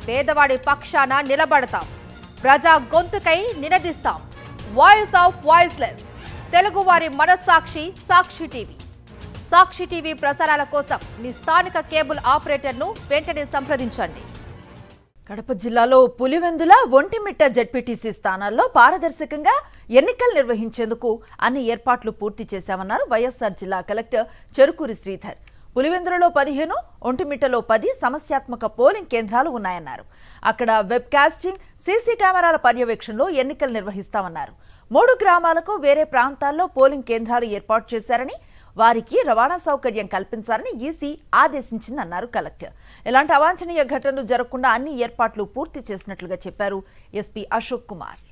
పేదవాడి పక్షాన నిలబడతాం, ప్రజా గొంతుకై నినదిస్తాం. వాయిస్ ఆఫ్ వాయిస్లెస్, తెలుగువారి మనస్సాక్షి సాక్షి టీవీ. సాక్షి టీవీ ప్రసారాల కోసం మీ స్థానిక కేబుల్ ఆపరేటర్ను వెంటనే సంప్రదించండి. కడప జిల్లాలో పులివెందుల ఒంటిమిట్ట జెడ్పీటీసీ స్థానాల్లో పారదర్శకంగా ఎన్నికలు నిర్వహించేందుకు అన్ని ఏర్పాట్లు పూర్తి చేశామన్నారు వైఎస్ఆర్ జిల్లా కలెక్టర్ చెరుకూరి శ్రీధర్. పులివెందులలో 15, ఒంటిమిట్టలో 10 సమస్యాత్మక పోలింగ్ కేంద్రాలు ఉన్నాయన్నారు. అక్కడ వెబ్ కాస్టింగ్, సీసీ కెమెరాల పర్యవేక్షణలో ఎన్నికలు నిర్వహిస్తామన్నారు. 3 గ్రామాలకు వేరే ప్రాంతాల్లో పోలింగ్ కేంద్రాలు ఏర్పాటు చేశారని, వారికి రవాణా సౌకర్యం కల్పించాలని ఈసీ ఆదేశించిందన్నారు కలెక్టర్. ఎలాంటి అవాంఛనీయ ఘటనలు జరగకుండా అన్ని ఏర్పాట్లు పూర్తి చేసినట్లుగా చెప్పారు ఎస్పీ అశోక్ కుమార్.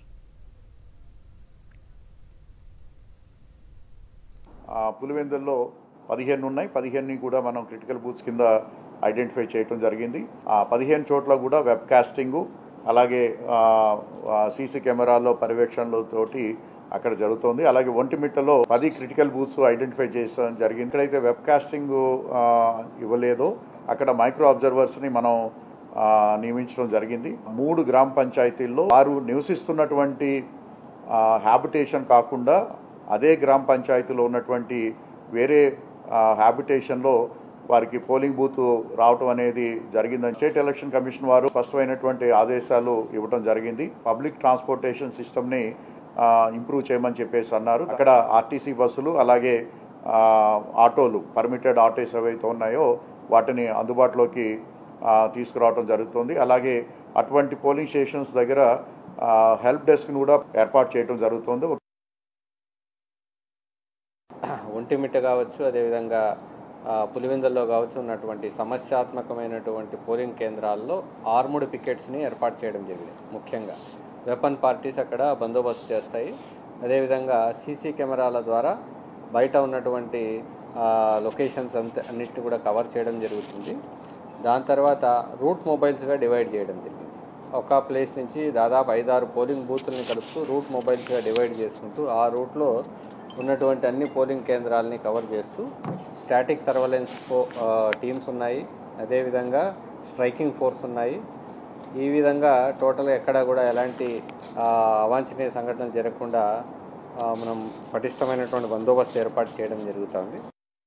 పులివెందుల్లో 15 ఉన్నాయి. 15ని కూడా మనం క్రిటికల్ బూత్స్ కింద ఐడెంటిఫై చేయడం జరిగింది. 15 చోట్ల కూడా వెబ్ కాస్టింగు, అలాగే సీసీ కెమెరాల్లో పర్యవేక్షణలతోటి అక్కడ జరుగుతోంది. అలాగే ఒంటిమిట్టలో 10 క్రిటికల్ బూత్స్ ఐడెంటిఫై చేయడం జరిగింది. ఎక్కడైతే వెబ్ కాస్టింగ్ ఇవ్వలేదో అక్కడ మైక్రో అబ్జర్వర్స్ని మనం నియమించడం జరిగింది. 3 గ్రామ పంచాయతీల్లో వారు నివసిస్తున్నటువంటి హ్యాబిటేషన్ కాకుండా అదే గ్రామ పంచాయతీలో ఉన్నటువంటి వేరే హ్యాబిటేషన్లో వారికి పోలింగ్ బూత్ రావటం అనేది జరిగిందని స్టేట్ ఎలక్షన్ కమిషన్ వారు స్పష్టమైనటువంటి ఆదేశాలు ఇవ్వడం జరిగింది. పబ్లిక్ ట్రాన్స్పోర్టేషన్ సిస్టమ్ని ఇంప్రూవ్ చేయమని చెప్పేసి అన్నారు. అక్కడ ఆర్టీసీ బస్సులు, అలాగే ఆటోలు, పర్మిటెడ్ ఆటోస్ ఏవైతే ఉన్నాయో వాటిని అందుబాటులోకి తీసుకురావడం జరుగుతుంది. అలాగే అటువంటి పోలింగ్ స్టేషన్స్ దగ్గర హెల్ప్ డెస్క్ను కూడా ఏర్పాటు చేయడం జరుగుతుంది. ఒంటిమిట్ట కావచ్చు, అదేవిధంగా పులివెందుల్లో కావచ్చు ఉన్నటువంటి సమస్యాత్మకమైనటువంటి పోలింగ్ కేంద్రాల్లో ఆర్ముడ్ పికెట్స్ని ఏర్పాటు చేయడం జరిగింది. ముఖ్యంగా వెపన్ పార్టీస్ అక్కడ బందోబస్తు చేస్తాయి. అదేవిధంగా సీసీ కెమెరాల ద్వారా బయట ఉన్నటువంటి లొకేషన్స్ అన్నిటిని కూడా కవర్ చేయడం జరుగుతుంది. దాని తర్వాత రూట్ మొబైల్స్గా డివైడ్ చేయడం జరిగింది. ఒక ప్లేస్ నుంచి దాదాపు 5-6 పోలింగ్ బూత్లని కలుపుతూ రూట్ మొబైల్స్గా డివైడ్ చేసుకుంటూ ఆ రూట్లో ఉన్నటువంటి అన్ని పోలింగ్ కేంద్రాలని కవర్ చేస్తూ స్టాటిక్ సర్వేలెన్స్ టీమ్స్ ఉన్నాయి, అదేవిధంగా స్ట్రైకింగ్ ఫోర్స్ ఉన్నాయి. ఈ విధంగా టోటల్గా ఎక్కడ కూడా ఎలాంటి అవాంఛనీయ సంఘటనలు జరగకుండా మనం పటిష్టమైనటువంటి బందోబస్తు ఏర్పాటు చేయడం జరుగుతుంది.